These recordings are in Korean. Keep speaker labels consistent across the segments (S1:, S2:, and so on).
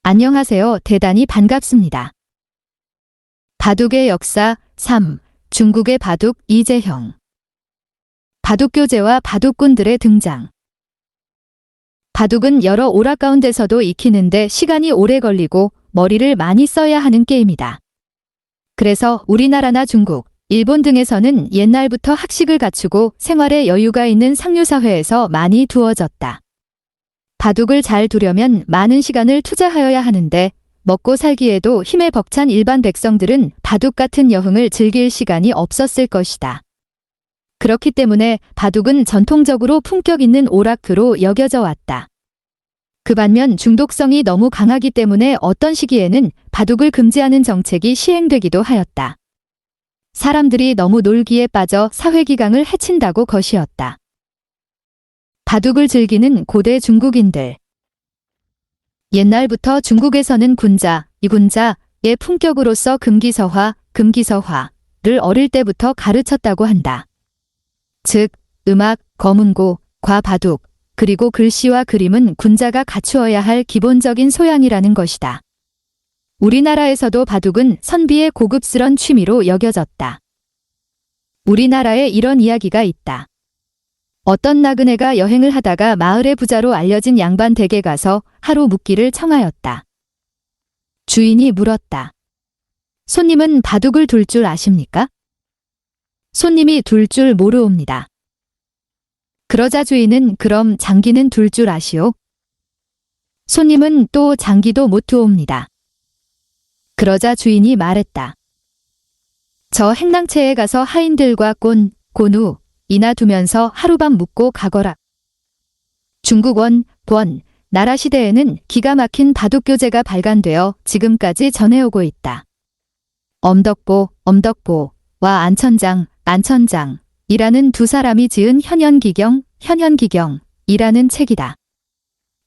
S1: 안녕하세요. 대단히 반갑습니다. 바둑의 역사 3. 중국의 바둑 이재형. 바둑교재와 바둑꾼들의 등장. 바둑은 여러 오락 가운데서도 익히는데 시간이 오래 걸리고 머리를 많이 써야 하는 게임이다. 그래서 우리나라나 중국, 일본 등에서는 옛날부터 학식을 갖추고 생활에 여유가 있는 상류사회에서 많이 두어졌다. 바둑을 잘 두려면 많은 시간을 투자하여야 하는데 먹고 살기에도 힘에 벅찬 일반 백성들은 바둑 같은 여흥을 즐길 시간이 없었을 것이다. 그렇기 때문에 바둑은 전통적으로 품격 있는 오락교로 여겨져 왔다. 그 반면 중독성이 너무 강하기 때문에 어떤 시기에는 바둑을 금지하는 정책이 시행되기도 하였다. 사람들이 너무 놀기에 빠져 사회기강을 해친다고 것이었다. 바둑을 즐기는 고대 중국인들. 옛날부터 중국에서는 군자, 이군자의 품격으로서 금기서화를 어릴 때부터 가르쳤다고 한다. 즉, 음악, 검은고, 과바둑, 그리고 글씨와 그림은 군자가 갖추어야 할 기본적인 소양이라는 것이다. 우리나라에서도 바둑은 선비의 고급스런 취미로 여겨졌다. 우리나라에 이런 이야기가 있다. 어떤 나그네가 여행을 하다가 마을의 부자로 알려진 양반 댁에 가서 하루 묵기를 청하였다. 주인이 물었다. 손님은 바둑을 둘 줄 아십니까? 손님이 둘 줄 모르옵니다. 그러자 주인은 그럼 장기는 둘 줄 아시오? 손님은 또 장기도 못 두옵니다. 그러자 주인이 말했다. 저 행랑채에 가서 하인들과 꼰, 고누, 이나 두면서 하룻밤 묵고 가거라. 중국 원, 나라 시대에는 기가 막힌 바둑교재가 발간되어 지금까지 전해오고 있다. 엄덕보와 안천장이라는 두 사람이 지은 현현기경이라는 책이다.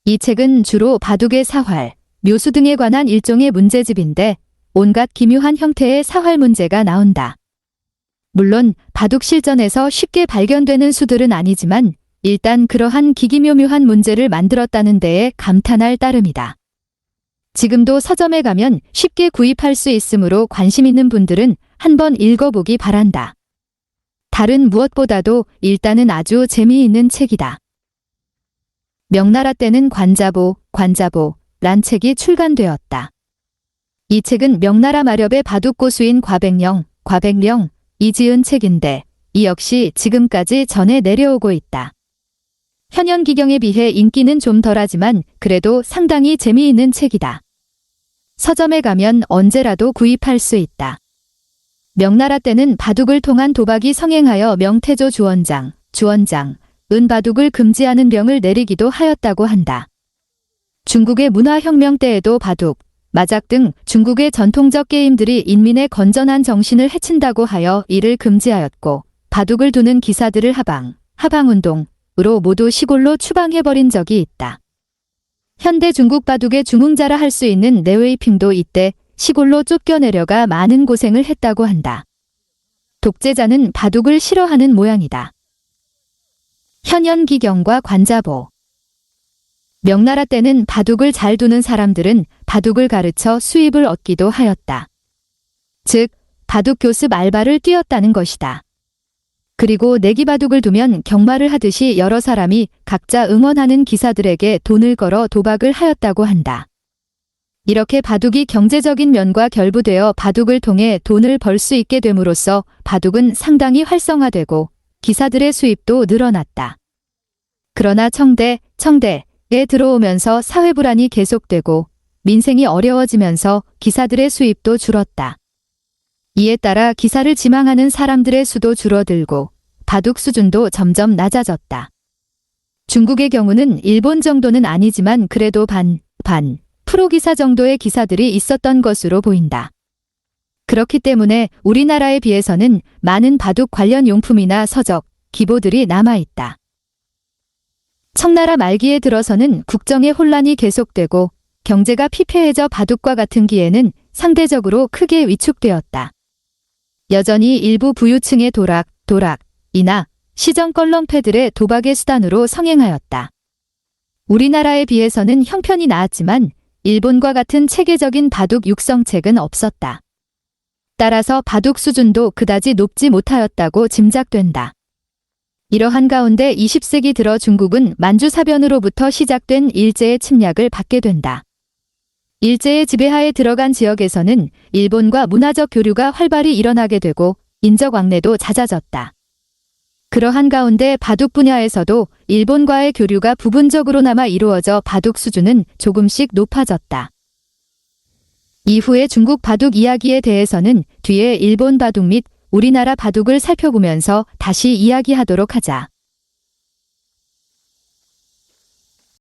S1: 이 책은 주로 바둑의 사활, 묘수 등에 관한 일종의 문제집인데 온갖 기묘한 형태의 사활 문제가 나온다. 물론 바둑 실전에서 쉽게 발견되는 수들은 아니지만 일단 그러한 기기묘묘한 문제를 만들었다는 데에 감탄할 따름이다. 지금도 서점에 가면 쉽게 구입할 수 있으므로 관심 있는 분들은 한번 읽어보기 바란다. 다른 무엇보다도 일단은 아주 재미있는 책이다. 명나라 때는 관자보란 책이 출간되었다. 이 책은 명나라 마렵의 바둑 고수인 과백령이 지은 책인데 이 역시 지금까지 전해 내려오고 있다. 현현기경에 비해 인기는 좀 덜하지만 그래도 상당히 재미있는 책이다. 서점에 가면 언제라도 구입할 수 있다. 명나라 때는 바둑을 통한 도박이 성행하여 명태조 주원장은 바둑을 금지하는 명을 내리기도 하였다고 한다. 중국의 문화혁명 때에도 바둑, 마작 등 중국의 전통적 게임들이 인민의 건전한 정신을 해친다고 하여 이를 금지하였고 바둑을 두는 기사들을 하방운동으로 모두 시골로 추방해버린 적이 있다. 현대 중국 바둑의 중흥자라 할 수 있는 내웨이핑도 이때 시골로 쫓겨내려가 많은 고생을 했다고 한다. 독재자는 바둑을 싫어하는 모양이다. 현현기경과 관자보. 명나라 때는 바둑을 잘 두는 사람들은 바둑을 가르쳐 수입을 얻기도 하였다. 즉, 바둑 교습 알바를 뛰었다는 것이다. 그리고 내기바둑을 두면 경마를 하듯이 여러 사람이 각자 응원하는 기사들에게 돈을 걸어 도박을 하였다고 한다. 이렇게 바둑이 경제적인 면과 결부되어 바둑을 통해 돈을 벌 수 있게 됨으로써 바둑은 상당히 활성화되고 기사들의 수입도 늘어났다. 그러나 청대에 들어오면서 사회 불안이 계속되고 민생이 어려워지면서 기사들의 수입도 줄었다. 이에 따라 기사를 지망하는 사람들의 수도 줄어들고 바둑 수준도 점점 낮아졌다. 중국의 경우는 일본 정도는 아니지만 그래도 프로기사 정도의 기사들이 있었던 것으로 보인다. 그렇기 때문에 우리나라에 비해서는 많은 바둑 관련 용품이나 서적, 기보들이 남아있다. 청나라 말기에 들어서는 국정의 혼란이 계속되고 경제가 피폐해져 바둑과 같은 기에는 상대적으로 크게 위축되었다. 여전히 일부 부유층의 도락이나 시정 껄렁패들의 도박의 수단으로 성행하였다. 우리나라에 비해서는 형편이 나았지만 일본과 같은 체계적인 바둑 육성책은 없었다. 따라서 바둑 수준도 그다지 높지 못하였다고 짐작된다. 이러한 가운데 20세기 들어 중국은 만주사변으로부터 시작된 일제의 침략을 받게 된다. 일제의 지배하에 들어간 지역에서는 일본과 문화적 교류가 활발히 일어나게 되고 인적 왕래도 잦아졌다. 그러한 가운데 바둑 분야에서도 일본과의 교류가 부분적으로나마 이루어져 바둑 수준은 조금씩 높아졌다. 이후의 중국 바둑 이야기에 대해서는 뒤에 일본 바둑 및 우리나라 바둑을 살펴보면서 다시 이야기하도록 하자.